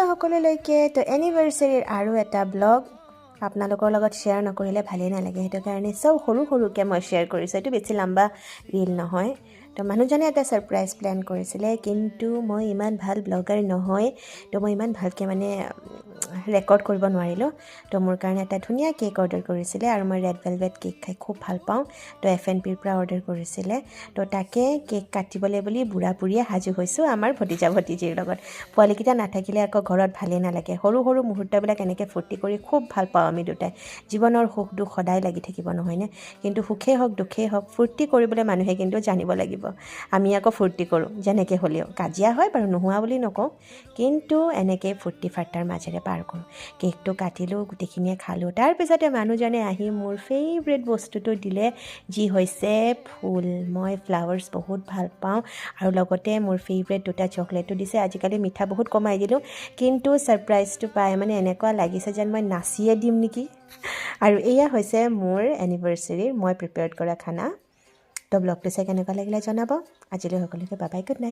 সকলোলৈকে তো এনিভাৰ্চাৰীৰ আৰু এটা ব্লগ আপোনালোকৰ লগত শ্বেয়াৰ নকৰিলে ভালেই নালাগে সেইটো কাৰণে সব সৰু সৰুকৈ মই শ্বেয়াৰ কৰিছোঁ এইটো বেছি লম্বা ৰীল নহয় তো মানুহজনে এটা সাৰপ্ৰাইজ প্ল্যান কৰিছিলে কিন্তু মই ইমান ভাল ব্লগাৰ নহয় তো মই ইমান ভালকৈ মানে ৰেকৰ্ড কৰিব নোৱাৰিলোঁ তো মোৰ কাৰণে এটা ধুনীয়া কেক অৰ্ডাৰ কৰিছিলে আৰু মই ৰেড ভেলভেট কেক খাই খুব ভাল পাওঁ তো FNPৰ পৰা অৰ্ডাৰ কৰিছিলে তো তাকে কেক কাটিবলৈ বুলি বুঢ়া বুঢ়ীয়ে সাজু হৈছোঁ আমাৰ ভতিজা ভতিজীৰ লগত পোৱালিকেইটা নাথাকিলে আকৌ ঘৰত ভালেই নালাগে সৰু সৰু মুহূৰ্তবিলাক এনেকৈ ফূৰ্তি কৰি খুব ভাল পাওঁ আমি দুটাই জীৱনৰ সুখ দুখ সদায় লাগি থাকিব নহয়নে কিন্তু সুখেই হওক দুখেই হওক ফূৰ্তি কৰিবলৈ মানুহে কিন্তু জানিব লাগিব আমি আকৌ ফূৰ্তি কৰোঁ যেনেকৈ হ'লেও কাজিয়া হয় বাৰু নোহোৱা বুলি নকওঁ কিন্তু এনেকৈ ফূৰ্তি ফাৰ্তাৰ মাজেৰে পাৰ কৰোঁ কেকটো কাটিলোঁ গোটেইখিনিয়ে খালোঁ তাৰপিছতে মানুহজনে আহি মোৰ ফেভৰেট বস্তুটো দিলে যি হৈছে ফুল মই ফ্লাৱাৰ্ছ বহুত ভাল পাওঁ আৰু লগতে মোৰ ফেভৰেট দুটা চকলেটো দিছে আজিকালি মিঠা বহুত কমাই দিলোঁ কিন্তু ছাৰপ্ৰাইজটো পাই মানে এনেকুৱা লাগিছে যেন মই নাচিয়ে দিম নেকি আৰু এয়া হৈছে মোৰ এনিভাৰ্চাৰীৰ মই প্ৰিপেয়াৰ্ড কৰা খানা তো ব্লগটো চাই কেনেকুৱা লাগিলে জনাব আজিলৈ সকলোকে বাই বাই গুড নাইট